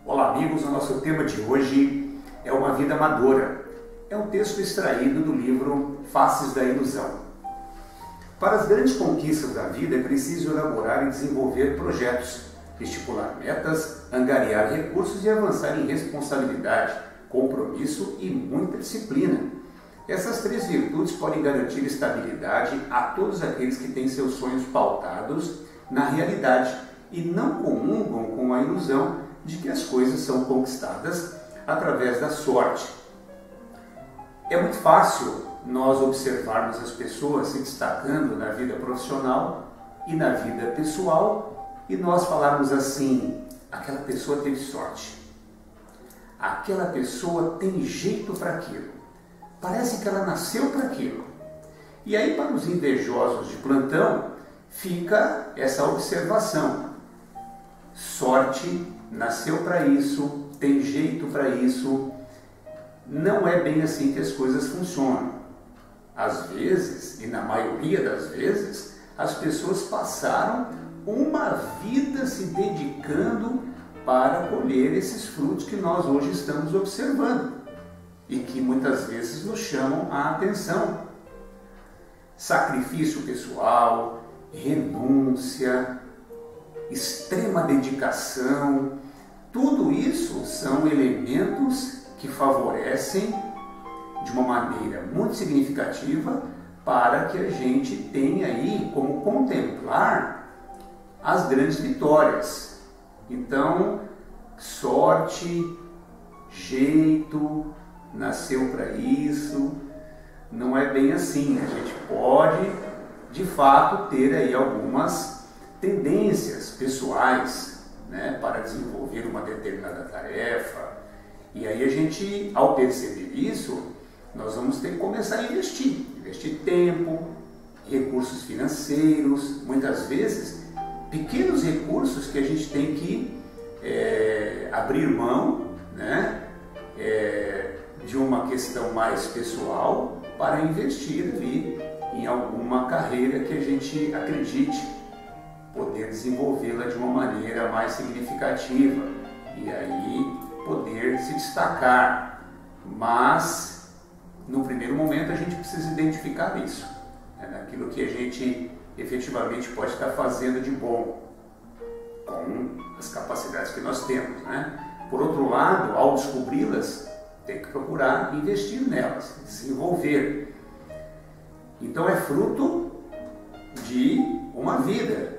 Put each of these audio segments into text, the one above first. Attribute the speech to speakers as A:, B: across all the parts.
A: Olá amigos, o nosso tema de hoje é uma vida amadora. É um texto extraído do livro Faces da Ilusão. Para as grandes conquistas da vida é preciso elaborar e desenvolver projetos, estipular metas, angariar recursos e avançar em responsabilidade, compromisso e muita disciplina. Essas três virtudes podem garantir estabilidade a todos aqueles que têm seus sonhos pautados na realidade e não comungam com a ilusão de que as coisas são conquistadas através da sorte. É muito fácil nós observarmos as pessoas se destacando na vida profissional e na vida pessoal e nós falarmos assim: aquela pessoa teve sorte, aquela pessoa tem jeito para aquilo, parece que ela nasceu para aquilo. E aí, para os invejosos de plantão, fica essa observação: sorte, nasceu para isso, tem jeito para isso. Não é bem assim que as coisas funcionam. Às vezes, e na maioria das vezes, as pessoas passaram uma vida se dedicando para colher esses frutos que nós hoje estamos observando e que muitas vezes nos chamam a atenção. Sacrifício pessoal, renúncia, extrema dedicação, tudo isso são elementos que favorecem de uma maneira muito significativa para que a gente tenha aí como contemplar as grandes vitórias. Então, sorte, jeito, nasceu para isso, não é bem assim. A gente pode, de fato, ter aí algumas tendências pessoais, né, para desenvolver uma determinada tarefa. E aí a gente, ao perceber isso, nós vamos ter que começar a investir tempo, recursos financeiros, muitas vezes pequenos recursos que a gente tem que abrir mão, né, de uma questão mais pessoal para investir ali em alguma carreira que a gente acredite poder desenvolvê-la de uma maneira mais significativa e aí poder se destacar. Mas no primeiro momento a gente precisa identificar isso, naquilo que a gente efetivamente pode estar fazendo de bom com as capacidades que nós temos, né? Por outro lado, ao descobri-las, tem que procurar investir nelas, desenvolver. Então é fruto de uma vida.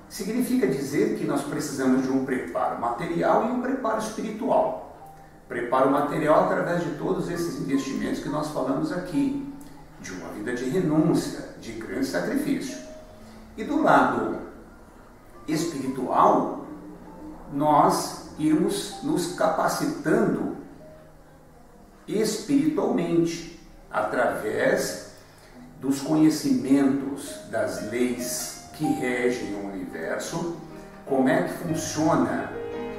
A: Significa dizer que nós precisamos de um preparo material e um preparo espiritual. Preparo material através de todos esses investimentos que nós falamos aqui, de uma vida de renúncia, de grande sacrifício. E do lado espiritual, nós irmos nos capacitando espiritualmente, através dos conhecimentos das leis que regem o universo, como é que funciona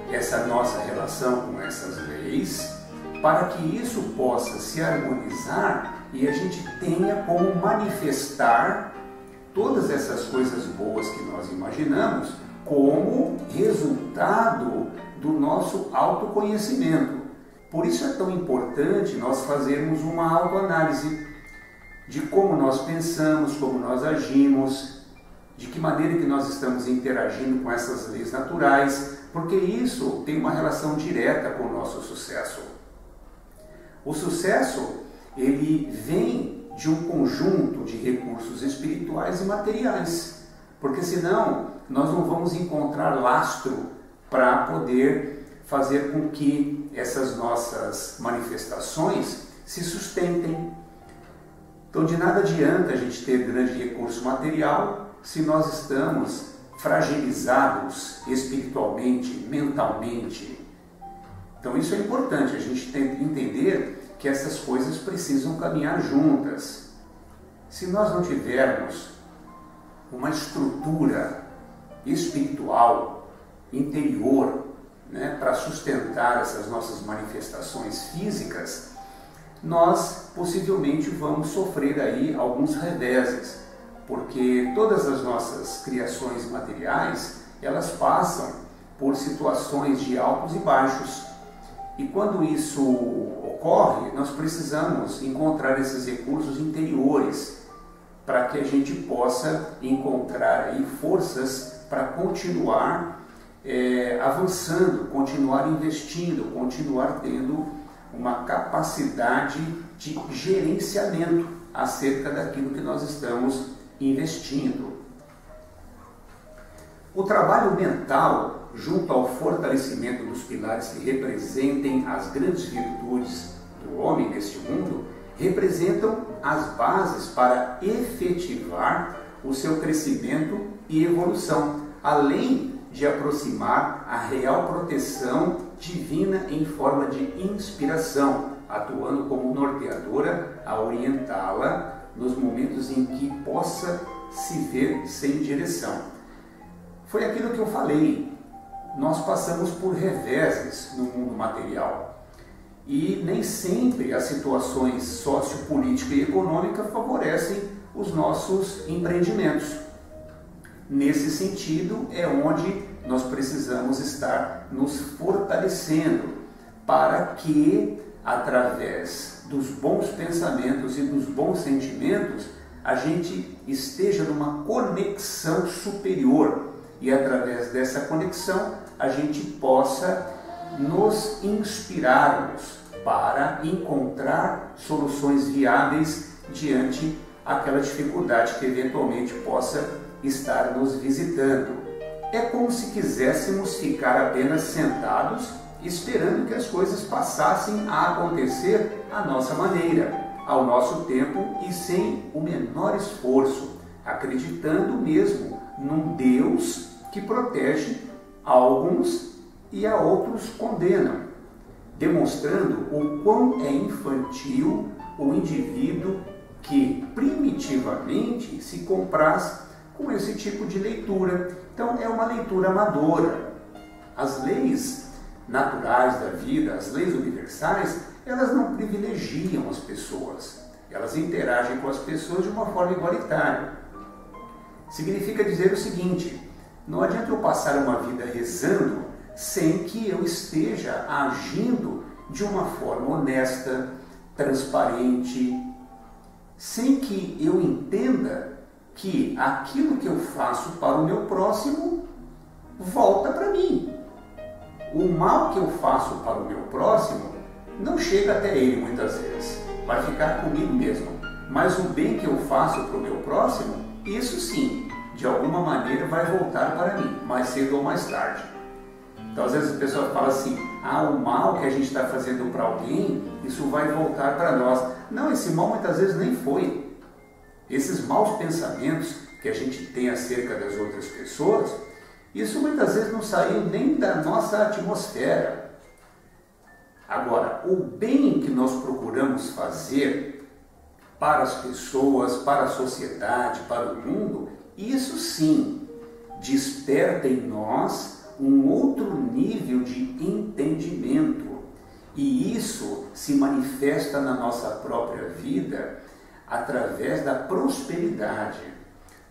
A: essa nossa relação com essas leis, para que isso possa se harmonizar e a gente tenha como manifestar todas essas coisas boas que nós imaginamos como resultado do nosso autoconhecimento. Por isso é tão importante nós fazermos uma autoanálise de como nós pensamos, como nós agimos, de que maneira que nós estamos interagindo com essas leis naturais, porque isso tem uma relação direta com o nosso sucesso. O sucesso, ele vem de um conjunto de recursos espirituais e materiais, porque senão nós não vamos encontrar lastro para poder fazer com que essas nossas manifestações se sustentem. Então de nada adianta a gente ter grande recurso material se nós estamos fragilizados espiritualmente, mentalmente. Então isso é importante, a gente tem que entender que essas coisas precisam caminhar juntas. Se nós não tivermos uma estrutura espiritual, interior, né, para sustentar essas nossas manifestações físicas, nós possivelmente vamos sofrer aí alguns reveses, porque todas as nossas criações materiais, elas passam por situações de altos e baixos. E quando isso ocorre, nós precisamos encontrar esses recursos interiores para que a gente possa encontrar aí forças para continuar avançando, continuar investindo, continuar tendo uma capacidade de gerenciamento acerca daquilo que nós estamos investindo. O trabalho mental, junto ao fortalecimento dos pilares que representem as grandes virtudes do homem neste mundo, representam as bases para efetivar o seu crescimento e evolução, além de aproximar a real proteção divina em forma de inspiração, atuando como norteadora a orientá-la nos momentos em que possa se ver sem direção. Foi aquilo que eu falei, nós passamos por reveses no mundo material e nem sempre as situações sociopolítica e econômica favorecem os nossos empreendimentos. Nesse sentido é onde nós precisamos estar nos fortalecendo para que, através dos bons pensamentos e dos bons sentimentos, a gente esteja numa conexão superior e, através dessa conexão, a gente possa nos inspirarmos para encontrar soluções viáveis diante aquela dificuldade que eventualmente possa estar nos visitando. É como se quiséssemos ficar apenas sentados esperando que as coisas passassem a acontecer à nossa maneira, ao nosso tempo e sem o menor esforço, acreditando mesmo num Deus que protege a alguns e a outros condenam, demonstrando o quão é infantil o indivíduo que primitivamente se compraz com esse tipo de leitura. Então é uma leitura amadora. As leis naturais da vida, as leis universais, elas não privilegiam as pessoas. Elas interagem com as pessoas de uma forma igualitária. Significa dizer o seguinte: não adianta eu passar uma vida rezando sem que eu esteja agindo de uma forma honesta, transparente, sem que eu entenda que aquilo que eu faço para o meu próximo volta para mim. O mal que eu faço para o meu próximo não chega até ele muitas vezes, vai ficar comigo mesmo. Mas o bem que eu faço para o meu próximo, isso sim, de alguma maneira vai voltar para mim, mais cedo ou mais tarde. Então às vezes a pessoa fala assim: o mal que a gente está fazendo para alguém, isso vai voltar para nós. Não, esse mal muitas vezes nem foi. Esses maus pensamentos que a gente tem acerca das outras pessoas, isso muitas vezes não saiu nem da nossa atmosfera. Agora, o bem que nós procuramos fazer para as pessoas, para a sociedade, para o mundo, isso sim desperta em nós um outro nível de entendimento. E isso se manifesta na nossa própria vida através da prosperidade.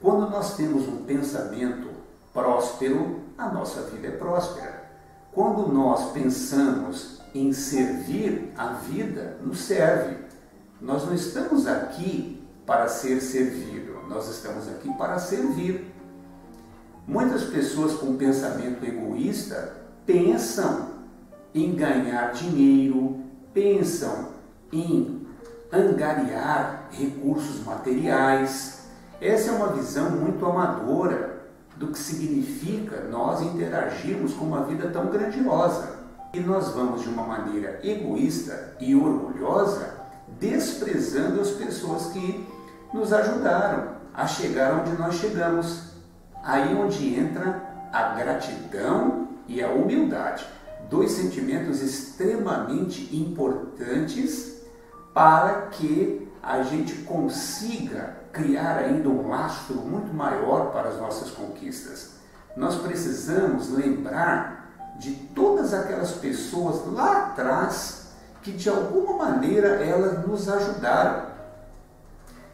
A: Quando nós temos um pensamento próspero, a nossa vida é próspera. Quando nós pensamos em servir, a vida nos serve. Nós não estamos aqui para ser servido, nós estamos aqui para servir. Muitas pessoas com pensamento egoísta pensam em ganhar dinheiro, pensam em angariar recursos materiais. Essa é uma visão muito amadora do que significa nós interagirmos com uma vida tão grandiosa. E nós vamos de uma maneira egoísta e orgulhosa desprezando as pessoas que nos ajudaram a chegar onde nós chegamos. Aí onde entra a gratidão e a humildade, dois sentimentos extremamente importantes para que a gente consiga criar ainda um lastro muito maior para as nossas conquistas. Nós precisamos lembrar de todas aquelas pessoas lá atrás que de alguma maneira elas nos ajudaram.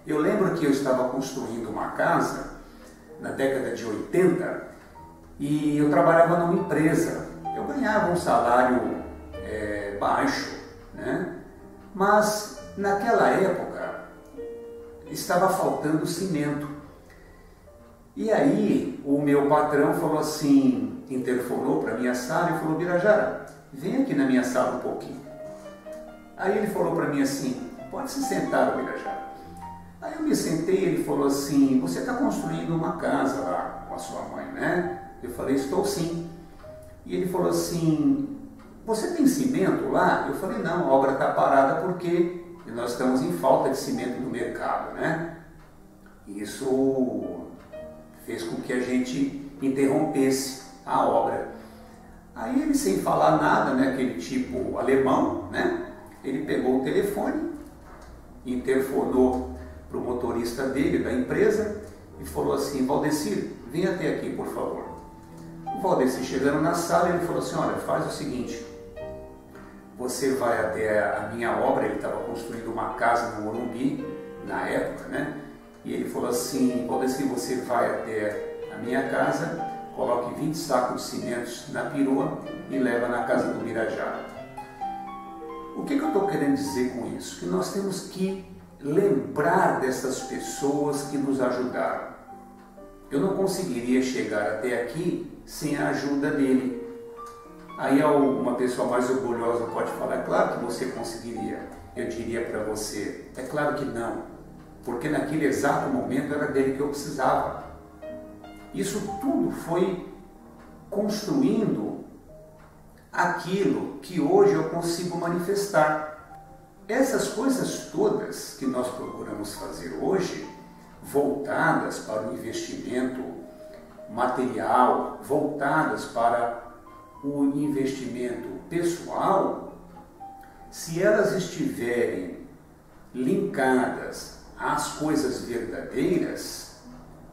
A: Eu lembro que eu estava construindo uma casa na década de 80 E eu trabalhava numa empresa. Eu ganhava um salário baixo, né? Mas naquela época estava faltando cimento. E aí o meu patrão falou assim, interfonou para a minha sala e falou: Birajara, vem aqui na minha sala um pouquinho. Aí ele falou para mim assim: pode se sentar, Birajara. Aí eu me sentei e ele falou assim: você está construindo uma casa lá com a sua mãe, né? Eu falei: estou sim. E ele falou assim: você tem cimento lá? Eu falei: não, a obra está parada porque nós estamos em falta de cimento no mercado, né? Isso fez com que a gente interrompesse a obra. Aí ele, sem falar nada, né, aquele tipo alemão, né, ele pegou o telefone, interfonou para o motorista dele, da empresa, e falou assim: Valdecir, vem até aqui, por favor. O Valdecir, chegando na sala, ele falou assim: olha, faz o seguinte, você vai até a minha obra. Ele estava construindo uma casa no Morumbi, na época, né? E ele falou assim: Valdecir, você vai até a minha casa, coloque 20 sacos de cimentos na perua e leva na casa do Birajara. O que eu estou querendo dizer com isso? Que nós temos que lembrar dessas pessoas que nos ajudaram. Eu não conseguiria chegar até aqui sem a ajuda dele. Aí uma pessoa mais orgulhosa pode falar: é claro que você conseguiria. Eu diria para você: é claro que não, porque naquele exato momento era dele que eu precisava. Isso tudo foi construindo aquilo que hoje eu consigo manifestar. Essas coisas todas que nós procuramos fazer hoje, voltadas para o investimento material, voltadas para o investimento pessoal, se elas estiverem linkadas às coisas verdadeiras,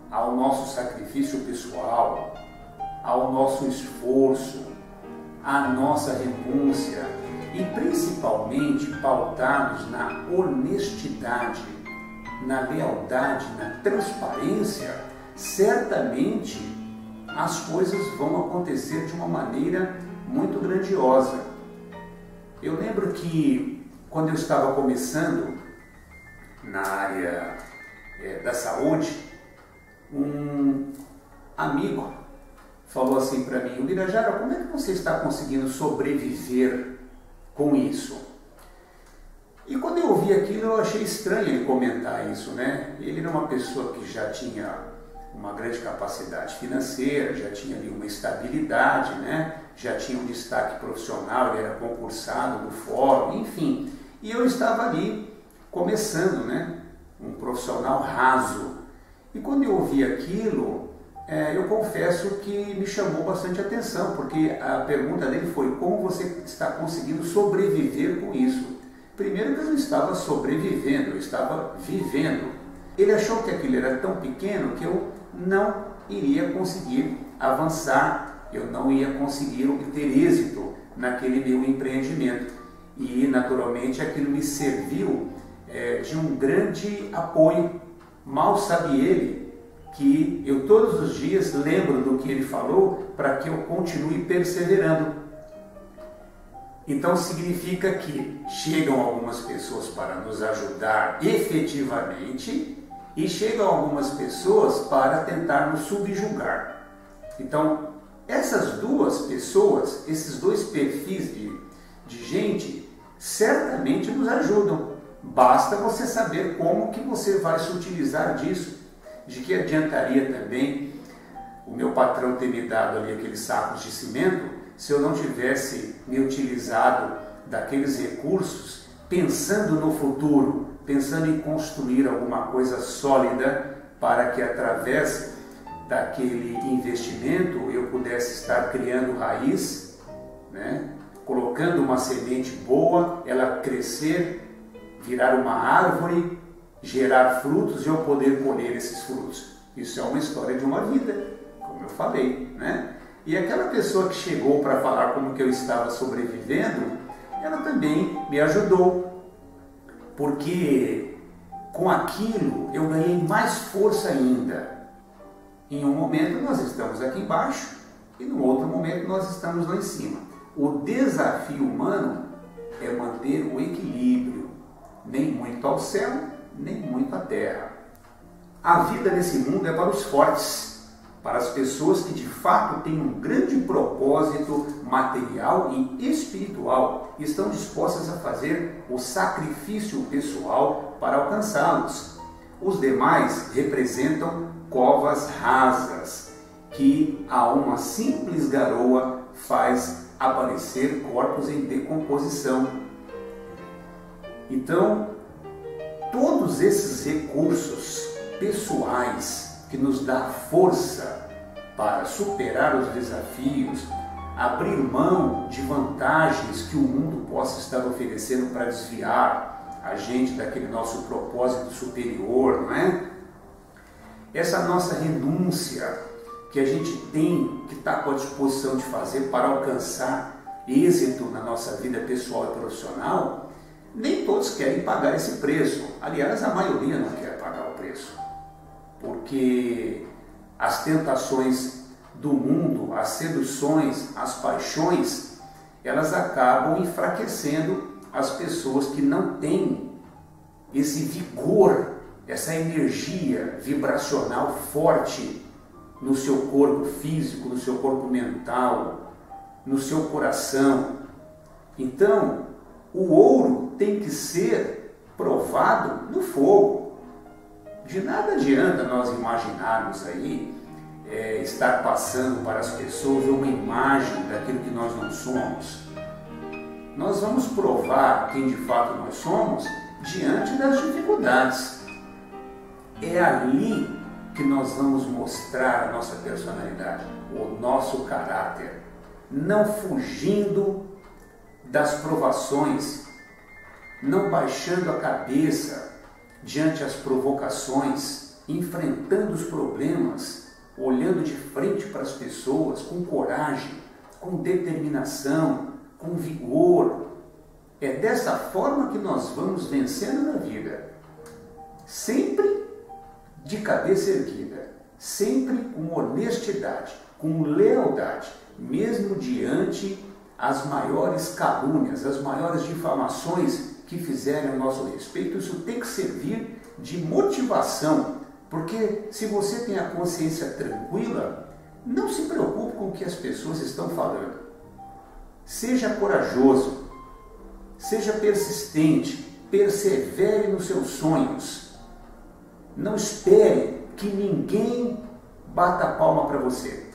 A: ao nosso sacrifício pessoal, ao nosso esforço, à nossa renúncia, e principalmente pautados na honestidade, na lealdade, na transparência, certamente as coisas vão acontecer de uma maneira muito grandiosa. Eu lembro que quando eu estava começando na área da saúde, um amigo falou assim para mim: Birajara, como é que você está conseguindo sobreviver com isso? E quando eu ouvi aquilo, eu achei estranho ele comentar isso, né? Ele era uma pessoa que já tinha uma grande capacidade financeira, já tinha ali uma estabilidade, né? Já tinha um destaque profissional, ele era concursado no fórum, enfim. E eu estava ali começando, né? Um profissional raso. E quando eu ouvi aquilo, eu confesso que me chamou bastante atenção, porque a pergunta dele foi: como você está conseguindo sobreviver com isso? Primeiro que eu não estava sobrevivendo, eu estava vivendo. Ele achou que aquilo era tão pequeno que eu não iria conseguir avançar, eu não ia conseguir obter êxito naquele meu empreendimento. E, naturalmente, aquilo me serviu de um grande apoio. Mal sabe ele que eu todos os dias lembro do que ele falou para que eu continue perseverando. Então significa que chegam algumas pessoas para nos ajudar efetivamente e chegam algumas pessoas para tentar nos subjugar. Então essas duas pessoas, esses dois perfis de gente, certamente nos ajudam. Basta você saber como que você vai se utilizar disso. De que adiantaria também o meu patrão ter me dado ali aqueles sacos de cimento se eu não tivesse me utilizado daqueles recursos pensando no futuro, pensando em construir alguma coisa sólida para que através daquele investimento eu pudesse estar criando raiz, né? Colocando uma semente boa, ela crescer, virar uma árvore, gerar frutos e eu poder colher esses frutos. Isso é uma história de uma vida, como eu falei, né? E aquela pessoa que chegou para falar como que eu estava sobrevivendo, ela também me ajudou, porque com aquilo eu ganhei mais força ainda. Em um momento nós estamos aqui embaixo, e no outro momento nós estamos lá em cima. O desafio humano é manter o equilíbrio, nem muito ao céu, nem muito à terra. A vida nesse mundo é para os fortes, para as pessoas que de fato têm um grande propósito material e espiritual e estão dispostas a fazer o sacrifício pessoal para alcançá-los. Os demais representam covas rasas, que a uma simples garoa faz aparecer corpos em decomposição. Então, todos esses recursos pessoais que nos dá força para superar os desafios, abrir mão de vantagens que o mundo possa estar oferecendo para desviar a gente daquele nosso propósito superior, não é? Essa nossa renúncia que a gente tem que estar com a disposição de fazer para alcançar êxito na nossa vida pessoal e profissional, nem todos querem pagar esse preço. Aliás, a maioria não quer pagar o preço, porque as tentações do mundo, as seduções, as paixões, elas acabam enfraquecendo as pessoas que não têm esse vigor, essa energia vibracional forte no seu corpo físico, no seu corpo mental, no seu coração. Então, o ouro tem que ser provado no fogo. De nada adianta nós imaginarmos aí, estar passando para as pessoas uma imagem daquilo que nós não somos. Nós vamos provar quem de fato nós somos diante das dificuldades. É ali que nós vamos mostrar a nossa personalidade, o nosso caráter, não fugindo das provações, não baixando a cabeça diante as provocações, enfrentando os problemas, olhando de frente para as pessoas com coragem, com determinação, com vigor. É dessa forma que nós vamos vencendo na vida, sempre de cabeça erguida, sempre com honestidade, com lealdade, mesmo diante as maiores calúnias, as maiores difamações que fizerem ao nosso respeito. Isso tem que servir de motivação, porque se você tem a consciência tranquila, não se preocupe com o que as pessoas estão falando. Seja corajoso, seja persistente, persevere nos seus sonhos. Não espere que ninguém bata a palma para você,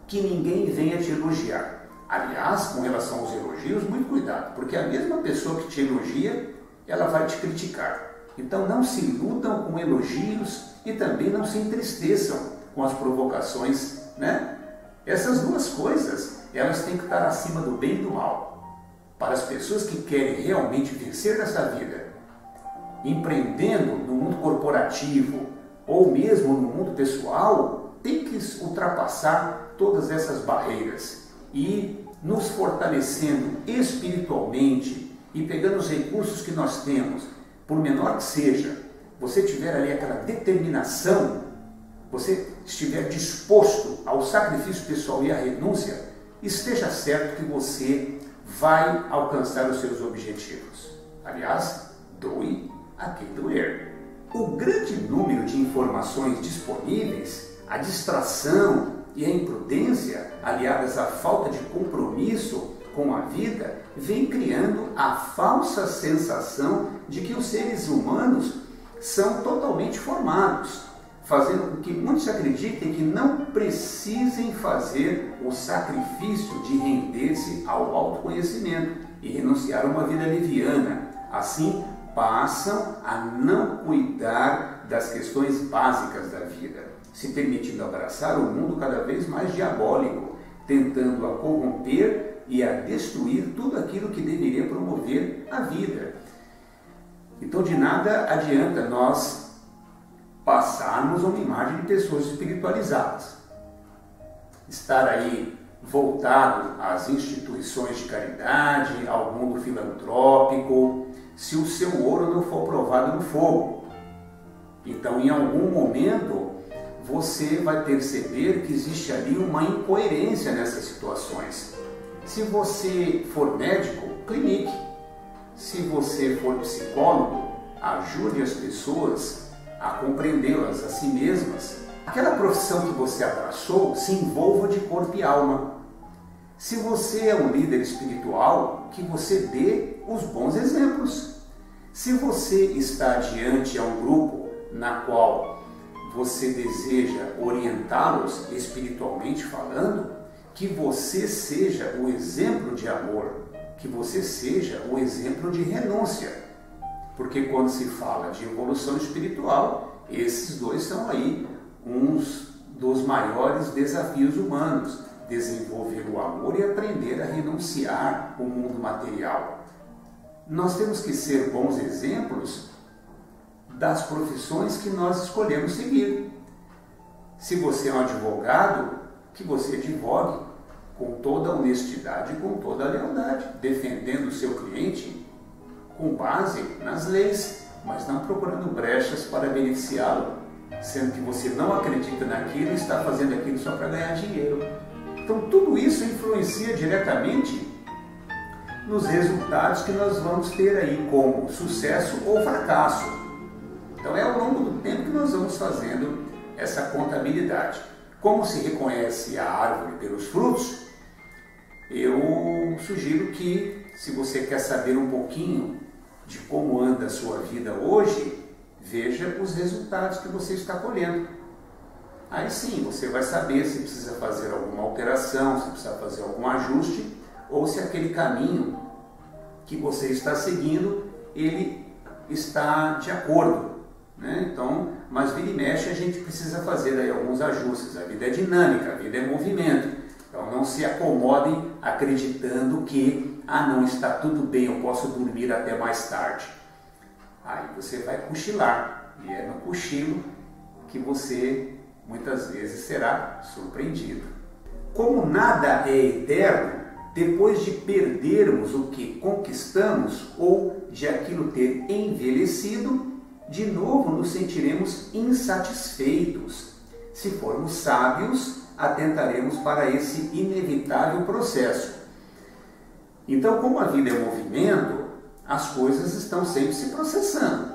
A: que ninguém venha te elogiar. Aliás, com relação aos elogios, muito cuidado, porque a mesma pessoa que te elogia, ela vai te criticar. Então não se iludam com elogios e também não se entristeçam com as provocações, né? Essas duas coisas, elas têm que estar acima do bem e do mal. Para as pessoas que querem realmente vencer nessa vida, empreendendo no mundo corporativo ou mesmo no mundo pessoal, tem que ultrapassar todas essas barreiras e nos fortalecendo espiritualmente e pegando os recursos que nós temos, por menor que seja, você tiver ali aquela determinação, você estiver disposto ao sacrifício pessoal e à renúncia, esteja certo que você vai alcançar os seus objetivos. Aliás, doe a quem doer. O grande número de informações disponíveis, a distração e a imprudência, aliadas à falta de compromisso com a vida, vem criando a falsa sensação de que os seres humanos são totalmente formados, fazendo com que muitos acreditem que não precisem fazer o sacrifício de render-se ao autoconhecimento e renunciar a uma vida leviana. Assim, passam a não cuidar das questões básicas da vida, se permitindo abraçar o mundo cada vez mais diabólico, tentando a corromper e a destruir tudo aquilo que deveria promover a vida. Então, de nada adianta nós passarmos uma imagem de pessoas espiritualizadas, estar aí voltado às instituições de caridade, ao mundo filantrópico, se o seu ouro não for provado no fogo. Então, em algum momento, você vai perceber que existe ali uma incoerência nessas situações. Se você for médico, clinique. Se você for psicólogo, ajude as pessoas a compreendê-las a si mesmas. Aquela profissão que você abraçou, se envolva de corpo e alma. Se você é um líder espiritual, que você dê os bons exemplos. Se você está diante a um grupo na qual você deseja orientá-los espiritualmente falando, que você seja o exemplo de amor, que você seja o exemplo de renúncia. Porque quando se fala de evolução espiritual, esses dois são aí uns dos maiores desafios humanos: desenvolver o amor e aprender a renunciar ao mundo material. Nós temos que ser bons exemplos das profissões que nós escolhemos seguir. Se você é um advogado, que você advogue com toda a honestidade e com toda a lealdade, defendendo o seu cliente com base nas leis, mas não procurando brechas para beneficiá-lo, sendo que você não acredita naquilo e está fazendo aquilo só para ganhar dinheiro. Então tudo isso influencia diretamente nos resultados que nós vamos ter aí, como sucesso ou fracasso. Então é ao longo do tempo que nós vamos fazendo essa contabilidade. Como se reconhece a árvore pelos frutos, eu sugiro que, se você quer saber um pouquinho de como anda a sua vida hoje, veja os resultados que você está colhendo. Aí sim, você vai saber se precisa fazer alguma alteração, se precisa fazer algum ajuste, ou se aquele caminho que você está seguindo, ele está de acordo, né? Então, mas vira e mexe a gente precisa fazer aí alguns ajustes. A vida é dinâmica, a vida é movimento. Então não se acomodem acreditando que não está tudo bem, eu posso dormir até mais tarde. Aí você vai cochilar, e é no cochilo que você muitas vezes será surpreendido. Como nada é eterno, depois de perdermos o que conquistamos ou de aquilo ter envelhecido, de novo nos sentiremos insatisfeitos. Se formos sábios, atentaremos para esse inevitável processo. Então, como a vida é movimento, as coisas estão sempre se processando.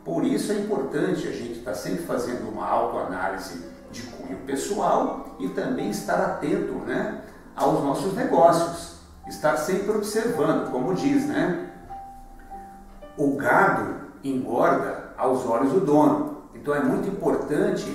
A: Por isso é importante a gente estar sempre fazendo uma autoanálise de cunho pessoal e também estar atento, né, aos nossos negócios. Estar sempre observando, como diz, né? O gado engorda aos olhos do dono. Então é muito importante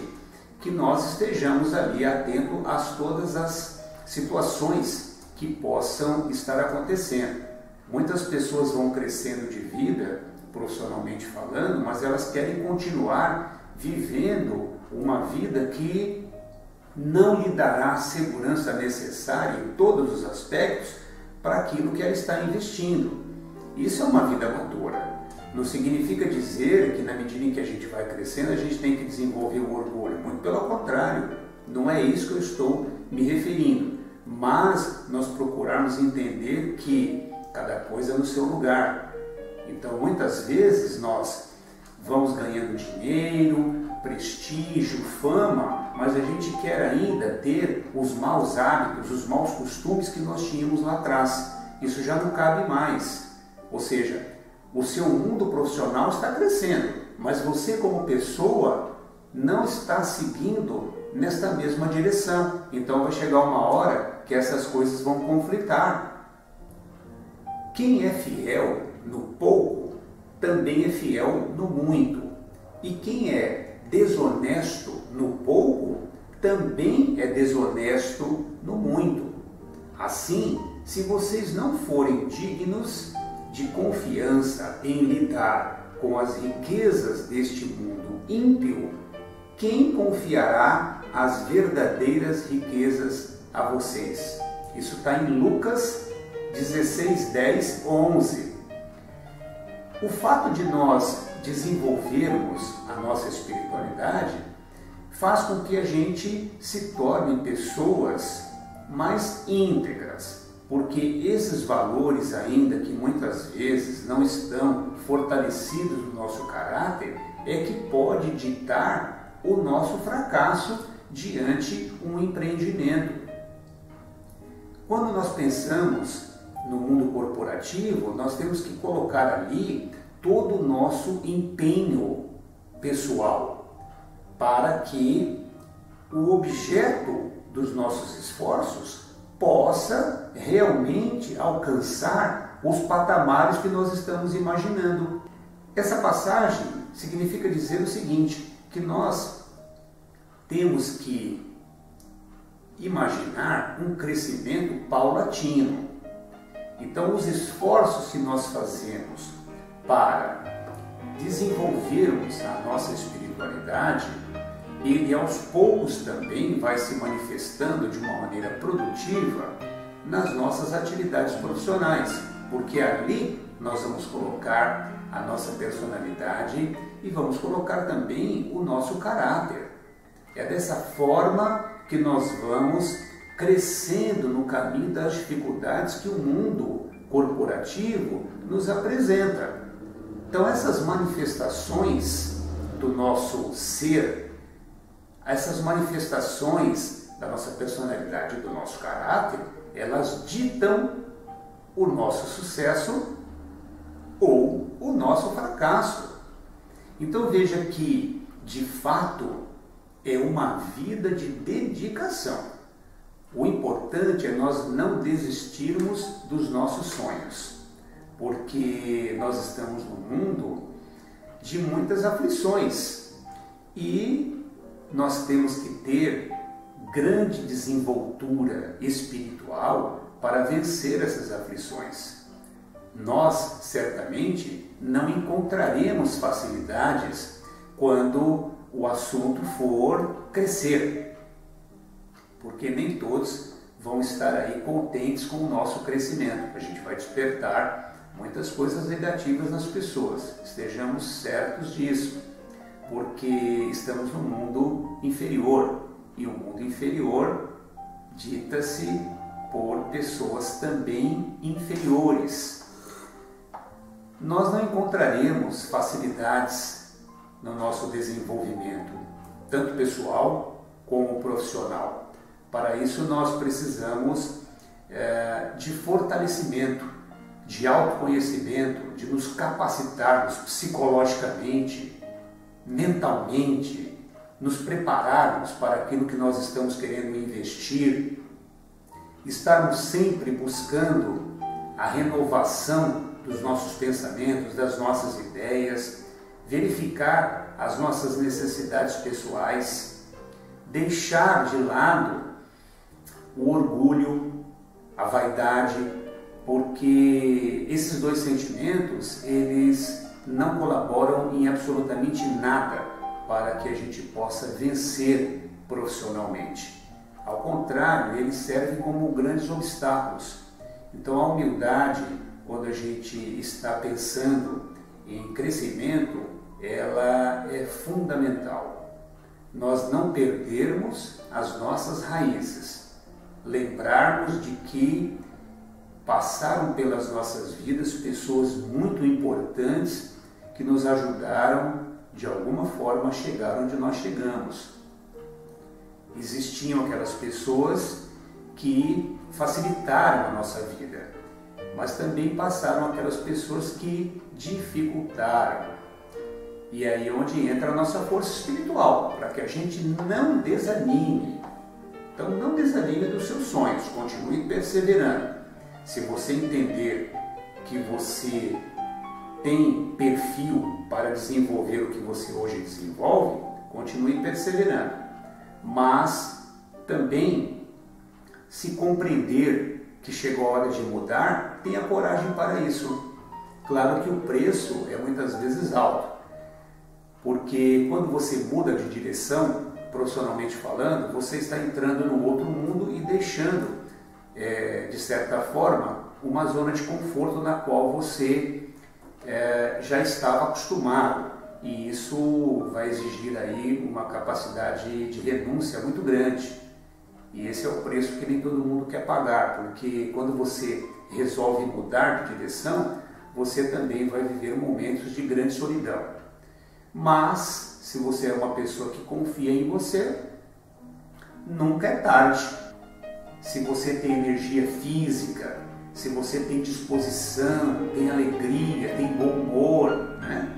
A: que nós estejamos ali atentos a todas as situações que possam estar acontecendo. Muitas pessoas vão crescendo de vida, profissionalmente falando, mas elas querem continuar vivendo uma vida que não lhe dará a segurança necessária em todos os aspectos para aquilo que ela está investindo. Isso é uma vida amadora. Não significa dizer que na medida em que a gente vai crescendo, a gente tem que desenvolver o orgulho. Muito pelo contrário, não é isso que eu estou me referindo. Mas nós procurarmos entender que cada coisa é no seu lugar. Então, muitas vezes nós vamos ganhando dinheiro, prestígio, fama, mas a gente quer ainda ter os maus hábitos, os maus costumes que nós tínhamos lá atrás. Isso já não cabe mais. Ou seja, o seu mundo profissional está crescendo, mas você como pessoa não está seguindo nesta mesma direção. Então vai chegar uma hora que essas coisas vão conflitar. Quem é fiel no pouco, também é fiel no muito. E quem é desonesto no pouco, também é desonesto no muito. Assim, se vocês não forem dignos de confiança em lidar com as riquezas deste mundo ímpio, quem confiará as verdadeiras riquezas a vocês? Isso está em Lucas 16, 10, 11. O fato de nós desenvolvermos a nossa espiritualidade faz com que a gente se torne pessoas mais íntegras, porque esses valores ainda que muitas vezes não estão fortalecidos no nosso caráter é que pode ditar o nosso fracasso diante um empreendimento. Quando nós pensamos no mundo corporativo, nós temos que colocar ali todo o nosso empenho pessoal para que o objeto dos nossos esforços possa realmente alcançar os patamares que nós estamos imaginando. Essa passagem significa dizer o seguinte, que nós temos que imaginar um crescimento paulatino. Então, os esforços que nós fazemos para desenvolvermos a nossa espiritualidade, ele aos poucos também vai se manifestando de uma maneira produtiva nas nossas atividades profissionais, porque ali nós vamos colocar a nossa personalidade e vamos colocar também o nosso caráter. É dessa forma que nós vamos crescendo no caminho das dificuldades que o mundo corporativo nos apresenta. Então, essas manifestações do nosso ser, essas manifestações da nossa personalidade e do nosso caráter, elas ditam o nosso sucesso ou o nosso fracasso. Então veja que, de fato, é uma vida de dedicação. O importante é nós não desistirmos dos nossos sonhos, porque nós estamos num mundo de muitas aflições e nós temos que ter grande desenvoltura espiritual para vencer essas aflições. Nós, certamente, não encontraremos facilidades quando o assunto for crescer, porque nem todos vão estar aí contentes com o nosso crescimento. A gente vai despertar muitas coisas negativas nas pessoas, estejamos certos disso, porque estamos num mundo inferior, e o mundo inferior dita-se por pessoas também inferiores. Nós não encontraremos facilidades no nosso desenvolvimento, tanto pessoal como profissional. Para isso nós precisamos de fortalecimento, de autoconhecimento, de nos capacitarmos psicologicamente, mentalmente, nos prepararmos para aquilo que nós estamos querendo investir, estarmos sempre buscando a renovação dos nossos pensamentos, das nossas ideias, verificar as nossas necessidades pessoais, deixar de lado o orgulho, a vaidade, porque esses dois sentimentos, eles não colaboram em absolutamente nada para que a gente possa vencer profissionalmente. Ao contrário, eles servem como grandes obstáculos. Então a humildade, quando a gente está pensando em crescimento, ela é fundamental. Nós não perdermos as nossas raízes, lembrarmos de que passaram pelas nossas vidas pessoas muito importantes que nos ajudaram de alguma forma a chegar onde nós chegamos. Existiam aquelas pessoas que facilitaram a nossa vida, mas também passaram aquelas pessoas que dificultaram. E aí é onde entra a nossa força espiritual, para que a gente não desanime. Então não desanime dos seus sonhos, continue perseverando. Se você entender que você tem perfil para desenvolver o que você hoje desenvolve, continue perseverando. Mas também, se compreender que chegou a hora de mudar, tenha coragem para isso. Claro que o preço é muitas vezes alto, porque quando você muda de direção, profissionalmente falando, você está entrando no outro mundo e deixando, de certa forma, uma zona de conforto na qual você já estava acostumado, e isso vai exigir aí uma capacidade de renúncia muito grande, e esse é o preço que nem todo mundo quer pagar, porque quando você resolve mudar de direção, você também vai viver momentos de grande solidão. Mas, se você é uma pessoa que confia em você, nunca é tarde. Se você tem energia física, se você tem disposição, tem alegria, tem bom humor, né?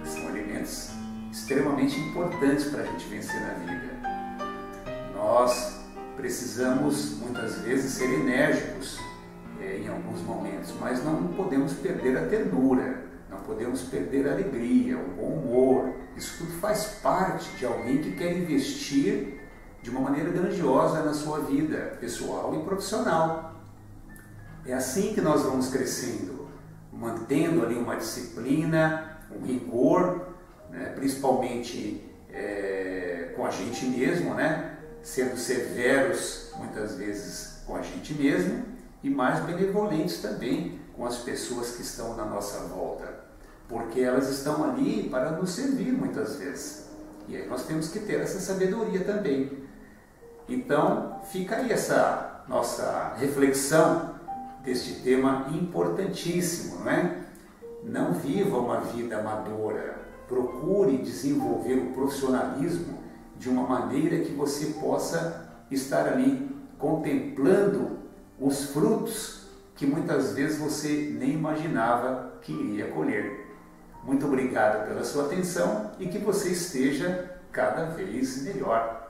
A: São elementos extremamente importantes para a gente vencer na vida. Nós precisamos muitas vezes ser enérgicos em alguns momentos, mas não podemos perder a ternura, não podemos perder a alegria, o bom humor. Isso tudo faz parte de alguém que quer investir de uma maneira grandiosa na sua vida pessoal e profissional. É assim que nós vamos crescendo, mantendo ali uma disciplina, um rigor, né, principalmente com a gente mesmo, né, sendo severos muitas vezes com a gente mesmo e mais benevolentes também com as pessoas que estão na nossa volta, porque elas estão ali para nos servir muitas vezes. E aí nós temos que ter essa sabedoria também. Então, fica aí essa nossa reflexão deste tema importantíssimo, não é? Não viva uma vida amadora, procure desenvolver o profissionalismo de uma maneira que você possa estar ali contemplando os frutos que muitas vezes você nem imaginava que iria colher. Muito obrigado pela sua atenção e que você esteja cada vez melhor.